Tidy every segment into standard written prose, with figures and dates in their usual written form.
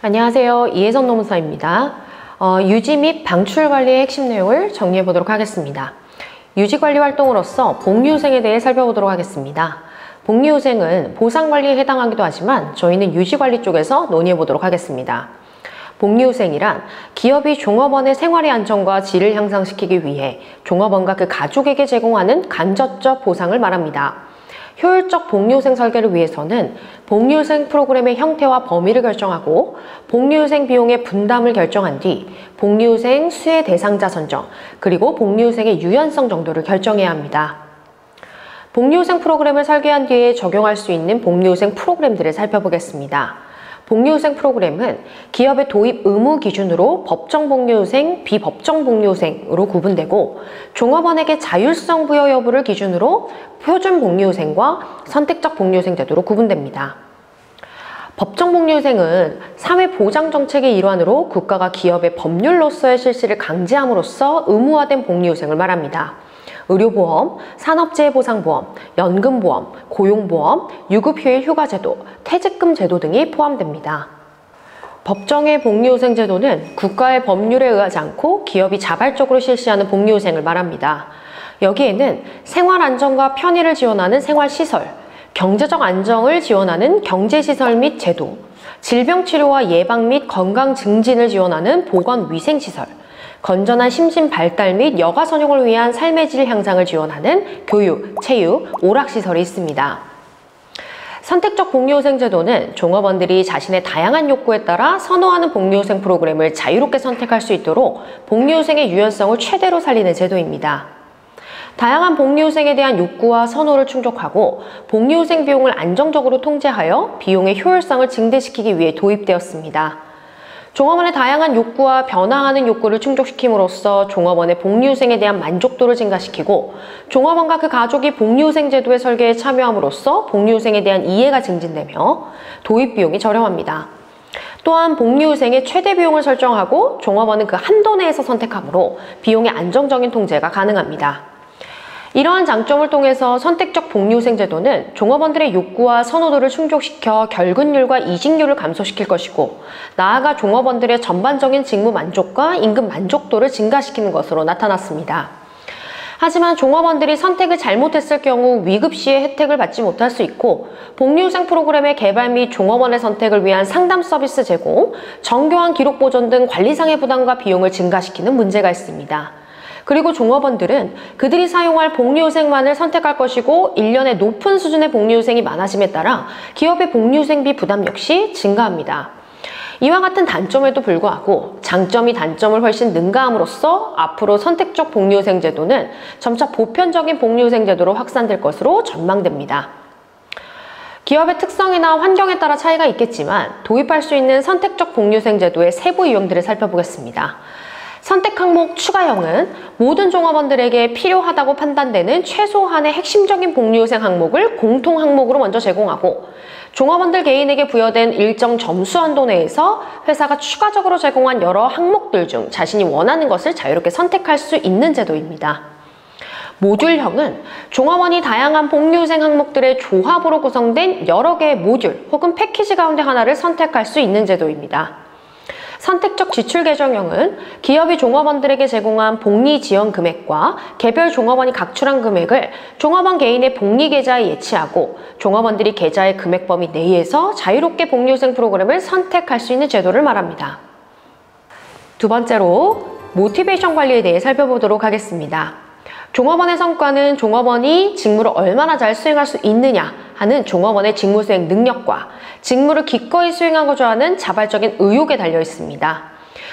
안녕하세요. 이혜선 노무사입니다. 유지 및 방출 관리의 핵심 내용을 정리해 보도록 하겠습니다. 유지 관리 활동으로서 복리후생에 대해 살펴보도록 하겠습니다. 복리후생은 보상관리에 해당하기도 하지만 저희는 유지관리 쪽에서 논의해 보도록 하겠습니다. 복리후생이란 기업이 종업원의 생활의 안정과 질을 향상시키기 위해 종업원과 그 가족에게 제공하는 간접적 보상을 말합니다. 효율적 복리후생 설계를 위해서는 복리후생 프로그램의 형태와 범위를 결정하고 복리후생 비용의 분담을 결정한 뒤 복리후생 수혜 대상자 선정, 그리고 복리후생의 유연성 정도를 결정해야 합니다. 복리후생 프로그램을 설계한 뒤에 적용할 수 있는 복리후생 프로그램들을 살펴보겠습니다. 복리후생 프로그램은 기업의 도입 의무 기준으로 법정 복리후생, 비법정 복리후생으로 구분되고 종업원에게 자율성 부여 여부를 기준으로 표준 복리후생과 선택적 복리후생 제도로 구분됩니다. 법정 복리후생은 사회보장정책의 일환으로 국가가 기업의 법률로서의 실시를 강제함으로써 의무화된 복리후생을 말합니다. 의료보험, 산업재해보상보험, 연금보험, 고용보험, 유급휴일 휴가제도, 퇴직금 제도 등이 포함됩니다. 법정의 복리후생 제도는 국가의 법률에 의하지 않고 기업이 자발적으로 실시하는 복리후생을 말합니다. 여기에는 생활안정과 편의를 지원하는 생활시설, 경제적 안정을 지원하는 경제시설 및 제도, 질병치료와 예방 및 건강 증진을 지원하는 보건위생시설, 건전한 심신 발달 및 여가 선용을 위한 삶의 질 향상을 지원하는 교육, 체육, 오락시설이 있습니다. 선택적 복리후생 제도는 종업원들이 자신의 다양한 욕구에 따라 선호하는 복리후생 프로그램을 자유롭게 선택할 수 있도록 복리후생의 유연성을 최대로 살리는 제도입니다. 다양한 복리후생에 대한 욕구와 선호를 충족하고 복리후생 비용을 안정적으로 통제하여 비용의 효율성을 증대시키기 위해 도입되었습니다. 종업원의 다양한 욕구와 변화하는 욕구를 충족시킴으로써 종업원의 복리후생에 대한 만족도를 증가시키고 종업원과 그 가족이 복리후생 제도의 설계에 참여함으로써 복리후생에 대한 이해가 증진되며 도입 비용이 저렴합니다. 또한 복리후생의 최대 비용을 설정하고 종업원은 그 한도 내에서 선택하므로 비용의 안정적인 통제가 가능합니다. 이러한 장점을 통해서 선택적 복리후생 제도는 종업원들의 욕구와 선호도를 충족시켜 결근율과 이직률을 감소시킬 것이고 나아가 종업원들의 전반적인 직무 만족과 임금 만족도를 증가시키는 것으로 나타났습니다. 하지만 종업원들이 선택을 잘못했을 경우 위급 시에 혜택을 받지 못할 수 있고 복리후생 프로그램의 개발 및 종업원의 선택을 위한 상담 서비스 제공, 정교한 기록 보존 등 관리상의 부담과 비용을 증가시키는 문제가 있습니다. 그리고 종업원들은 그들이 사용할 복리후생만을 선택할 것이고 1년에 높은 수준의 복리후생이 많아짐에 따라 기업의 복리후생비 부담 역시 증가합니다. 이와 같은 단점에도 불구하고 장점이 단점을 훨씬 능가함으로써 앞으로 선택적 복리후생 제도는 점차 보편적인 복리후생 제도로 확산될 것으로 전망됩니다. 기업의 특성이나 환경에 따라 차이가 있겠지만 도입할 수 있는 선택적 복리후생 제도의 세부 유형들을 살펴보겠습니다. 선택 항목 추가형은 모든 종업원들에게 필요하다고 판단되는 최소한의 핵심적인 복리후생 항목을 공통 항목으로 먼저 제공하고 종업원들 개인에게 부여된 일정 점수 한도 내에서 회사가 추가적으로 제공한 여러 항목들 중 자신이 원하는 것을 자유롭게 선택할 수 있는 제도입니다. 모듈형은 종업원이 다양한 복리후생 항목들의 조합으로 구성된 여러 개의 모듈 혹은 패키지 가운데 하나를 선택할 수 있는 제도입니다. 선택적 지출 계정형은 기업이 종업원들에게 제공한 복리 지원 금액과 개별 종업원이 각출한 금액을 종업원 개인의 복리 계좌에 예치하고 종업원들이 계좌의 금액 범위 내에서 자유롭게 복리후생 프로그램을 선택할 수 있는 제도를 말합니다. 두 번째로 모티베이션 관리에 대해 살펴보도록 하겠습니다. 종업원의 성과는 종업원이 직무를 얼마나 잘 수행할 수 있느냐 하는 종업원의 직무 수행 능력과 직무를 기꺼이 수행하고자 하는 자발적인 의욕에 달려 있습니다.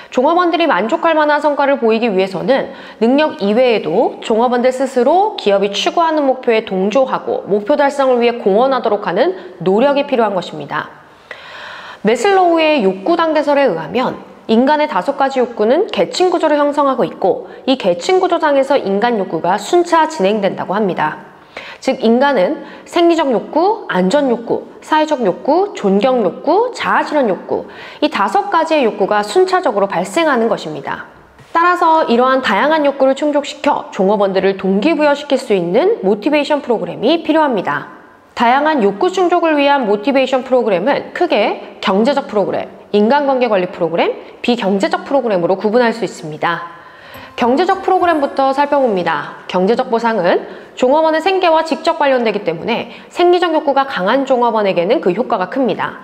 종업원들이 만족할 만한 성과를 보이기 위해서는 능력 이외에도 종업원들 스스로 기업이 추구하는 목표에 동조하고 목표 달성을 위해 공헌하도록 하는 노력이 필요한 것입니다. 매슬로우의 욕구 단계설에 의하면 인간의 5가지 욕구는 계층 구조를 형성하고 있고 이 계층 구조상에서 인간 욕구가 순차 진행된다고 합니다. 즉 인간은 생리적 욕구, 안전 욕구, 사회적 욕구, 존경 욕구, 자아실현 욕구 이 5가지의 욕구가 순차적으로 발생하는 것입니다. 따라서 이러한 다양한 욕구를 충족시켜 종업원들을 동기부여시킬 수 있는 모티베이션 프로그램이 필요합니다. 다양한 욕구 충족을 위한 모티베이션 프로그램은 크게 경제적 프로그램, 인간관계 관리 프로그램, 비경제적 프로그램으로 구분할 수 있습니다. 경제적 프로그램부터 살펴봅니다. 경제적 보상은 종업원의 생계와 직접 관련되기 때문에 생리적 욕구가 강한 종업원에게는 그 효과가 큽니다.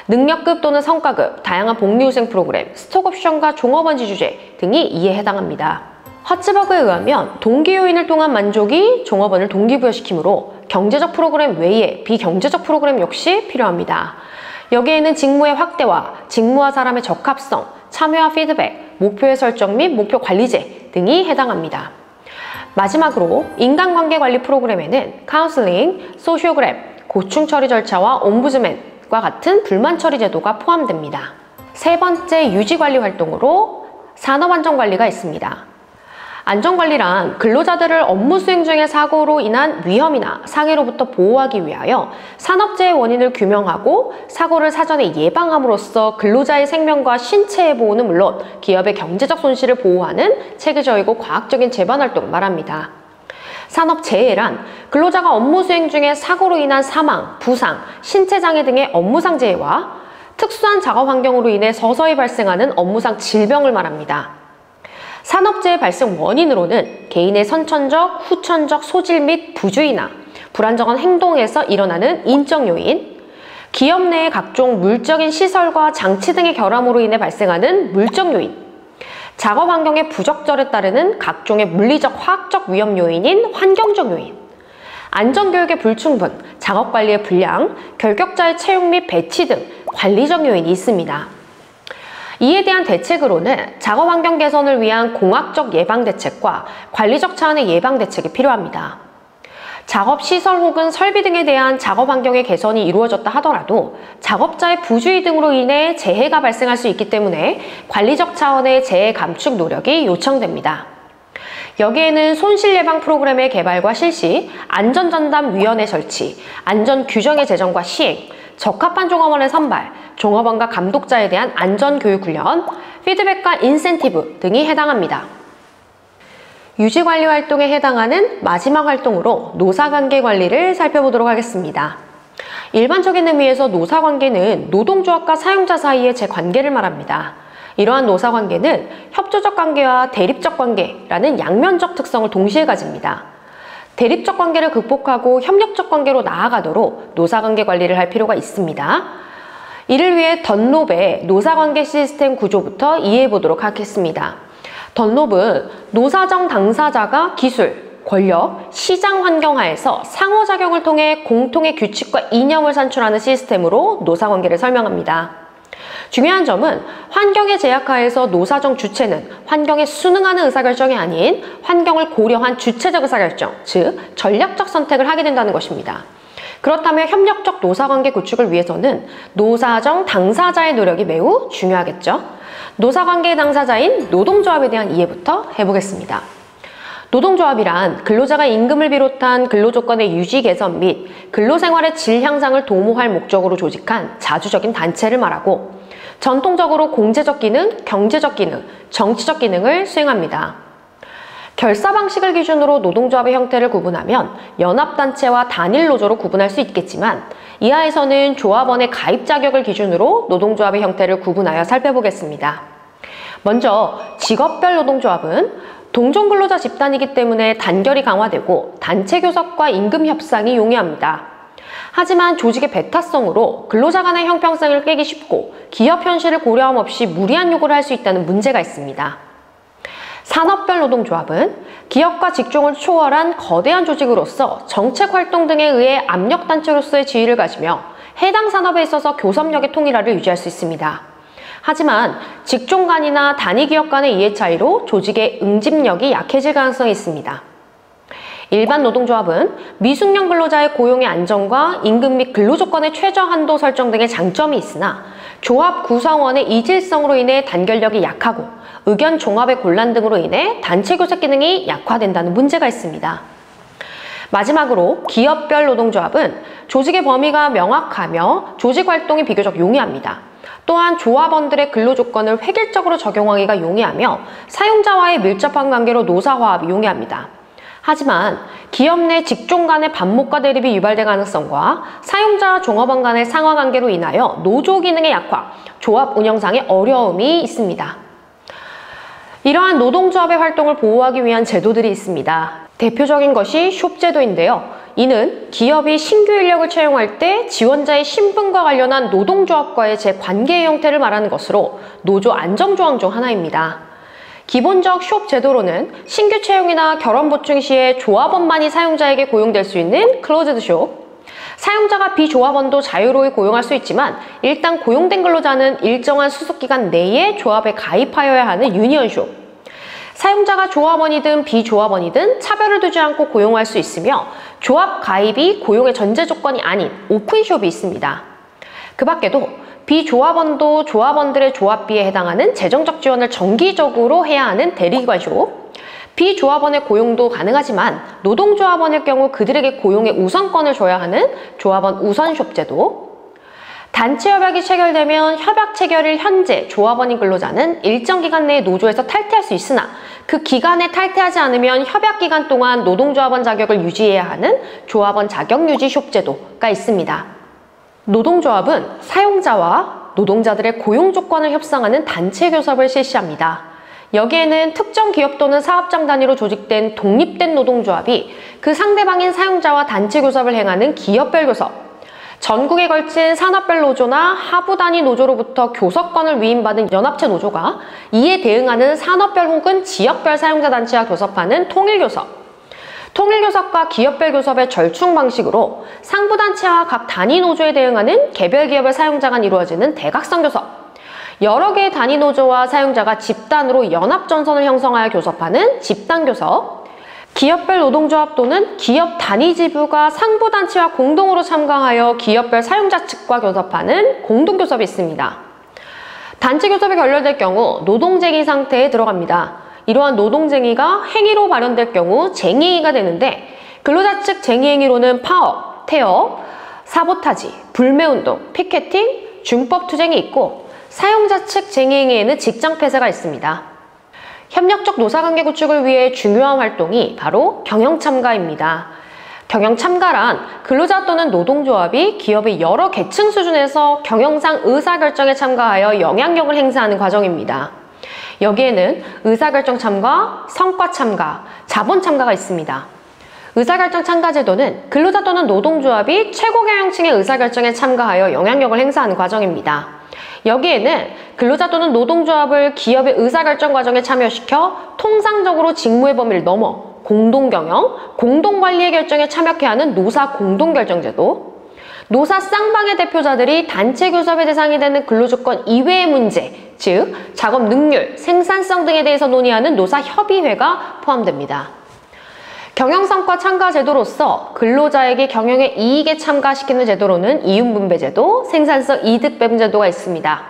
능력급 또는 성과급, 다양한 복리후생 프로그램, 스톡옵션과 종업원 지주제 등이 이에 해당합니다. 허츠버그에 의하면 동기 요인을 통한 만족이 종업원을 동기부여시키므로 경제적 프로그램 외에 비경제적 프로그램 역시 필요합니다. 여기에는 직무의 확대와 직무와 사람의 적합성, 참여와 피드백, 목표의 설정 및 목표 관리제 등이 해당합니다. 마지막으로 인간관계 관리 프로그램에는 카운슬링, 소시오그램, 고충 처리 절차와 옴부즈맨과 같은 불만 처리 제도가 포함됩니다. 세 번째 유지관리 활동으로 산업안전관리가 있습니다. 안전관리란 근로자들을 업무 수행 중의 사고로 인한 위험이나 상해로부터 보호하기 위하여 산업재해 원인을 규명하고 사고를 사전에 예방함으로써 근로자의 생명과 신체의 보호는 물론 기업의 경제적 손실을 보호하는 체계적이고 과학적인 재반 활동을 말합니다. 산업재해란 근로자가 업무 수행 중에 사고로 인한 사망, 부상, 신체장애 등의 업무상 재해와 특수한 작업 환경으로 인해 서서히 발생하는 업무상 질병을 말합니다. 산업재해 발생 원인으로는 개인의 선천적, 후천적 소질 및 부주의나 불안정한 행동에서 일어나는 인적 요인, 기업 내의 각종 물적인 시설과 장치 등의 결함으로 인해 발생하는 물적 요인, 작업 환경의 부적절에 따르는 각종의 물리적, 화학적 위험 요인인 환경적 요인, 안전교육의 불충분, 작업관리의 불량, 결격자의 채용 및 배치 등 관리적 요인이 있습니다. 이에 대한 대책으로는 작업 환경 개선을 위한 공학적 예방 대책과 관리적 차원의 예방 대책이 필요합니다. 작업 시설 혹은 설비 등에 대한 작업 환경의 개선이 이루어졌다 하더라도 작업자의 부주의 등으로 인해 재해가 발생할 수 있기 때문에 관리적 차원의 재해 감축 노력이 요청됩니다. 여기에는 손실 예방 프로그램의 개발과 실시, 안전전담위원회 설치, 안전규정의 제정과 시행, 적합한 종업원의 선발, 종업원과 감독자에 대한 안전교육훈련, 피드백과 인센티브 등이 해당합니다. 유지관리 활동에 해당하는 마지막 활동으로 노사관계 관리를 살펴보도록 하겠습니다. 일반적인 의미에서 노사관계는 노동조합과 사용자 사이의 재관계를 말합니다. 이러한 노사관계는 협조적 관계와 대립적 관계라는 양면적 특성을 동시에 가집니다. 대립적 관계를 극복하고 협력적 관계로 나아가도록 노사관계 관리를 할 필요가 있습니다. 이를 위해 던롭의 노사관계 시스템 구조부터 이해해 보도록 하겠습니다. 던롭은 노사정 당사자가 기술, 권력, 시장 환경 하에서 상호작용을 통해 공통의 규칙과 이념을 산출하는 시스템으로 노사관계를 설명합니다. 중요한 점은 환경의 제약하에서 노사정 주체는 환경에 순응하는 의사결정이 아닌 환경을 고려한 주체적 의사결정, 즉 전략적 선택을 하게 된다는 것입니다. 그렇다면 협력적 노사관계 구축을 위해서는 노사정 당사자의 노력이 매우 중요하겠죠. 노사관계의 당사자인 노동조합에 대한 이해부터 해보겠습니다. 노동조합이란 근로자가 임금을 비롯한 근로조건의 유지 개선 및 근로생활의 질 향상을 도모할 목적으로 조직한 자주적인 단체를 말하고 전통적으로 공제적 기능, 경제적 기능, 정치적 기능을 수행합니다. 결사 방식을 기준으로 노동조합의 형태를 구분하면 연합단체와 단일노조로 구분할 수 있겠지만 이하에서는 조합원의 가입 자격을 기준으로 노동조합의 형태를 구분하여 살펴보겠습니다. 먼저 직업별 노동조합은 동종근로자 집단이기 때문에 단결이 강화되고 단체 교섭과 임금 협상이 용이합니다. 하지만 조직의 배타성으로 근로자 간의 형평성을 깨기 쉽고 기업 현실을 고려함 없이 무리한 요구를 할 수 있다는 문제가 있습니다. 산업별 노동조합은 기업과 직종을 초월한 거대한 조직으로서 정책 활동 등에 의해 압력단체로서의 지위를 가지며 해당 산업에 있어서 교섭력의 통일화를 유지할 수 있습니다. 하지만 직종 간이나 단위 기업 간의 이해 차이로 조직의 응집력이 약해질 가능성이 있습니다. 일반 노동조합은 미숙련 근로자의 고용의 안정과 임금 및 근로조건의 최저 한도 설정 등의 장점이 있으나 조합 구성원의 이질성으로 인해 단결력이 약하고 의견 종합의 곤란 등으로 인해 단체 교섭 기능이 약화된다는 문제가 있습니다. 마지막으로 기업별 노동조합은 조직의 범위가 명확하며 조직 활동이 비교적 용이합니다. 또한 조합원들의 근로조건을 획일적으로 적용하기가 용이하며 사용자와의 밀접한 관계로 노사화합이 용이합니다. 하지만 기업 내 직종 간의 반목과 대립이 유발될 가능성과 사용자와 종업원 간의 상하관계로 인하여 노조 기능의 약화, 조합 운영상의 어려움이 있습니다. 이러한 노동조합의 활동을 보호하기 위한 제도들이 있습니다. 대표적인 것이 숍제도인데요. 이는 기업이 신규 인력을 채용할 때 지원자의 신분과 관련한 노동조합과의 재관계의 형태를 말하는 것으로 노조 안정조항 중 하나입니다. 기본적 숍 제도로는 신규 채용이나 결혼 보충 시에 조합원만이 사용자에게 고용될 수 있는 클로즈드 숍, 사용자가 비조합원도 자유로이 고용할 수 있지만 일단 고용된 근로자는 일정한 수습기간 내에 조합에 가입하여야 하는 유니언숍, 사용자가 조합원이든 비조합원이든 차별을 두지 않고 고용할 수 있으며 조합 가입이 고용의 전제 조건이 아닌 오픈숍이 있습니다. 그 밖에도 비조합원도 조합원들의 조합비에 해당하는 재정적 지원을 정기적으로 해야 하는 대리기관숍, 비조합원의 고용도 가능하지만 노동조합원일 경우 그들에게 고용의 우선권을 줘야 하는 조합원 우선숍 제도, 단체 협약이 체결되면 협약 체결일 현재 조합원인 근로자는 일정 기간 내에 노조에서 탈퇴할 수 있으나 그 기간에 탈퇴하지 않으면 협약 기간 동안 노동조합원 자격을 유지해야 하는 조합원 자격유지 숍 제도가 있습니다. 노동조합은 사용자와 노동자들의 고용 조건을 협상하는 단체 교섭을 실시합니다. 여기에는 특정 기업 또는 사업장 단위로 조직된 독립된 노동조합이 그 상대방인 사용자와 단체 교섭을 행하는 기업별 교섭, 전국에 걸친 산업별 노조나 하부 단위 노조로부터 교섭권을 위임받은 연합체 노조가 이에 대응하는 산업별 혹은 지역별 사용자 단체와 교섭하는 통일교섭, 통일교섭과 기업별 교섭의 절충 방식으로 상부단체와 각 단위 노조에 대응하는 개별 기업의 사용자 간 이루어지는 대각선 교섭, 여러 개의 단위 노조와 사용자가 집단으로 연합전선을 형성하여 교섭하는 집단교섭, 기업별 노동조합 또는 기업 단위 지부가 상부단체와 공동으로 참가하여 기업별 사용자 측과 교섭하는 공동교섭이 있습니다. 단체 교섭이 결렬될 경우 노동쟁의 상태에 들어갑니다. 이러한 노동쟁의가 행위로 발현될 경우 쟁의행위가 되는데 근로자 측 쟁의행위로는 파업, 태업, 사보타지, 불매운동, 피케팅, 준법투쟁이 있고 사용자 측 쟁의행위에는 직장폐쇄가 있습니다. 협력적 노사관계 구축을 위해 중요한 활동이 바로 경영참가입니다. 경영참가란 근로자 또는 노동조합이 기업의 여러 계층 수준에서 경영상 의사결정에 참가하여 영향력을 행사하는 과정입니다. 여기에는 의사결정 참가, 성과 참가, 자본 참가가 있습니다. 의사결정 참가 제도는 근로자 또는 노동조합이 최고 경영층의 의사결정에 참가하여 영향력을 행사하는 과정입니다. 여기에는 근로자 또는 노동조합을 기업의 의사결정 과정에 참여시켜 통상적으로 직무의 범위를 넘어 공동경영, 공동관리의 결정에 참여케 하는 노사 공동결정제도, 노사 쌍방의 대표자들이 단체 교섭의 대상이 되는 근로조건 이외의 문제, 즉 작업 능률, 생산성 등에 대해서 논의하는 노사협의회가 포함됩니다. 경영성과 참가 제도로서 근로자에게 경영의 이익에 참가시키는 제도로는 이윤분배제도, 생산성 이득배분제도가 있습니다.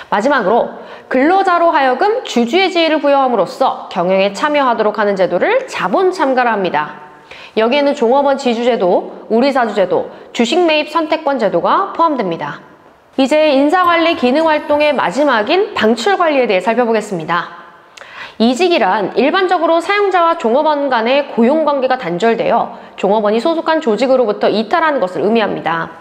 마지막으로 근로자로 하여금 주주의 지위를 부여함으로써 경영에 참여하도록 하는 제도를 자본참가라 합니다. 여기에는 종업원 지주제도, 우리사주제도, 주식매입 선택권 제도가 포함됩니다. 이제 인사관리 기능활동의 마지막인 방출관리에 대해 살펴보겠습니다. 이직이란 일반적으로 사용자와 종업원 간의 고용관계가 단절되어 종업원이 소속한 조직으로부터 이탈하는 것을 의미합니다.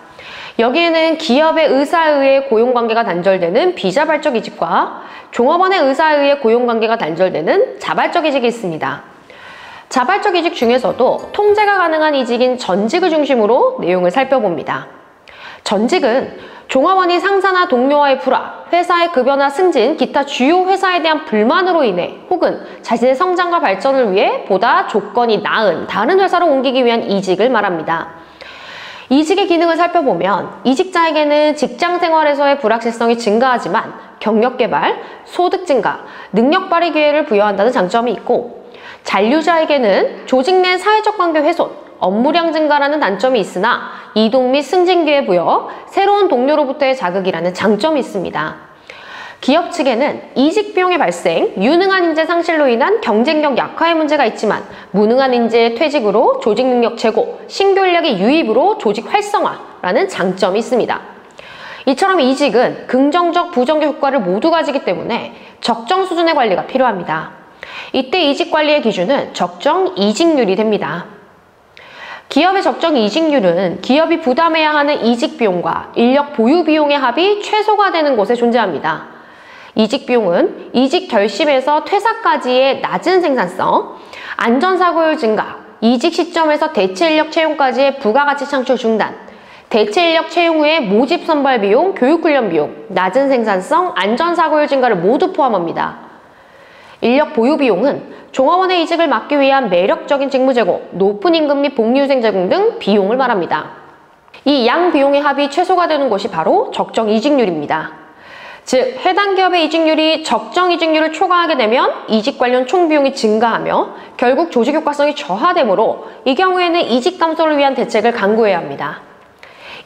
여기에는 기업의 의사에 의해 고용관계가 단절되는 비자발적 이직과 종업원의 의사에 의해 고용관계가 단절되는 자발적 이직이 있습니다. 자발적 이직 중에서도 통제가 가능한 이직인 전직을 중심으로 내용을 살펴봅니다. 전직은 종업원이 상사나 동료와의 불화, 회사의 급여나 승진, 기타 주요 회사에 대한 불만으로 인해 혹은 자신의 성장과 발전을 위해 보다 조건이 나은 다른 회사로 옮기기 위한 이직을 말합니다. 이직의 기능을 살펴보면 이직자에게는 직장 생활에서의 불확실성이 증가하지만 경력 개발, 소득 증가, 능력 발휘 기회를 부여한다는 장점이 있고 잔류자에게는 조직 내 사회적 관계 훼손, 업무량 증가라는 단점이 있으나 이동 및 승진 기회 부여, 새로운 동료로부터의 자극이라는 장점이 있습니다. 기업 측에는 이직 비용의 발생, 유능한 인재 상실로 인한 경쟁력 약화의 문제가 있지만 무능한 인재의 퇴직으로 조직 능력 제고, 신규 인력의 유입으로 조직 활성화라는 장점이 있습니다. 이처럼 이직은 긍정적, 부정적 효과를 모두 가지기 때문에 적정 수준의 관리가 필요합니다. 이때 이직관리의 기준은 적정 이직률이 됩니다. 기업의 적정 이직률은 기업이 부담해야 하는 이직 비용과 인력 보유 비용의 합이 최소가 되는 곳에 존재합니다. 이직 비용은 이직 결심에서 퇴사까지의 낮은 생산성, 안전사고율 증가, 이직 시점에서 대체 인력 채용까지의 부가가치 창출 중단, 대체 인력 채용 후의 모집 선발 비용, 교육훈련 비용, 낮은 생산성, 안전사고율 증가를 모두 포함합니다. 인력 보유 비용은 종업원의 이직을 막기 위한 매력적인 직무 제공, 높은 임금 및 복리후생 제공 등 비용을 말합니다. 이 양 비용의 합이 최소가 되는 곳이 바로 적정 이직률입니다. 즉, 해당 기업의 이직률이 적정 이직률을 초과하게 되면 이직 관련 총 비용이 증가하며 결국 조직 효과성이 저하되므로 이 경우에는 이직 감소를 위한 대책을 강구해야 합니다.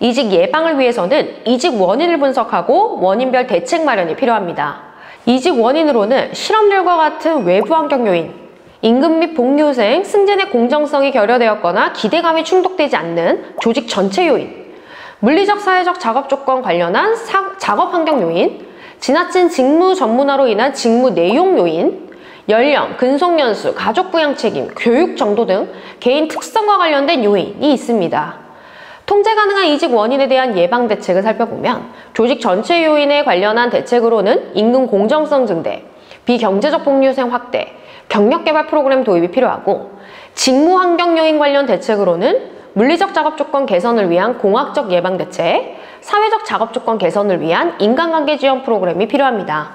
이직 예방을 위해서는 이직 원인을 분석하고 원인별 대책 마련이 필요합니다. 이직 원인으로는 실업률과 같은 외부 환경 요인, 임금 및 복리후생, 승진의 공정성이 결여되었거나 기대감이 충족되지 않는 조직 전체 요인, 물리적 사회적 작업 조건 관련한 작업 환경 요인, 지나친 직무 전문화로 인한 직무 내용 요인, 연령, 근속연수, 가족 부양 책임, 교육 정도 등 개인 특성과 관련된 요인이 있습니다. 통제 가능한 이직 원인에 대한 예방 대책을 살펴보면 조직 전체 요인에 관련한 대책으로는 임금 공정성 증대, 비경제적 복리후생 확대, 경력 개발 프로그램 도입이 필요하고 직무 환경 요인 관련 대책으로는 물리적 작업 조건 개선을 위한 공학적 예방 대책, 사회적 작업 조건 개선을 위한 인간관계 지원 프로그램이 필요합니다.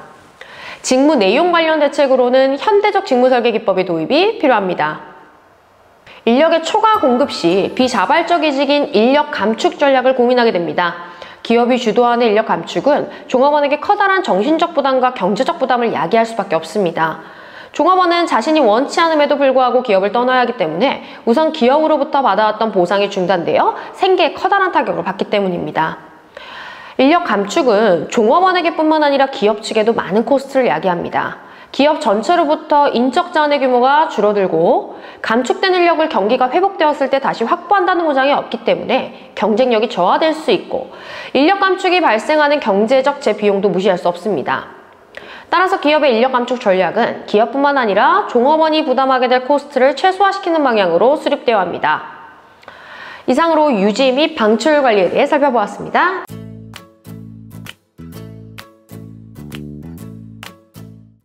직무 내용 관련 대책으로는 현대적 직무 설계 기법의 도입이 필요합니다. 인력의 초과 공급 시 비자발적 이직인 인력 감축 전략을 고민하게 됩니다. 기업이 주도하는 인력 감축은 종업원에게 커다란 정신적 부담과 경제적 부담을 야기할 수밖에 없습니다. 종업원은 자신이 원치 않음에도 불구하고 기업을 떠나야 하기 때문에 우선 기업으로부터 받아왔던 보상이 중단되어 생계에 커다란 타격을 받기 때문입니다. 인력 감축은 종업원에게뿐만 아니라 기업 측에도 많은 코스트를 야기합니다. 기업 전체로부터 인적 자원의 규모가 줄어들고 감축된 인력을 경기가 회복되었을 때 다시 확보한다는 보장이 없기 때문에 경쟁력이 저하될 수 있고 인력 감축이 발생하는 경제적 재비용도 무시할 수 없습니다. 따라서 기업의 인력 감축 전략은 기업뿐만 아니라 종업원이 부담하게 될 코스트를 최소화시키는 방향으로 수립되어야 합니다. 이상으로 유지 및 방출 관리에 대해 살펴보았습니다.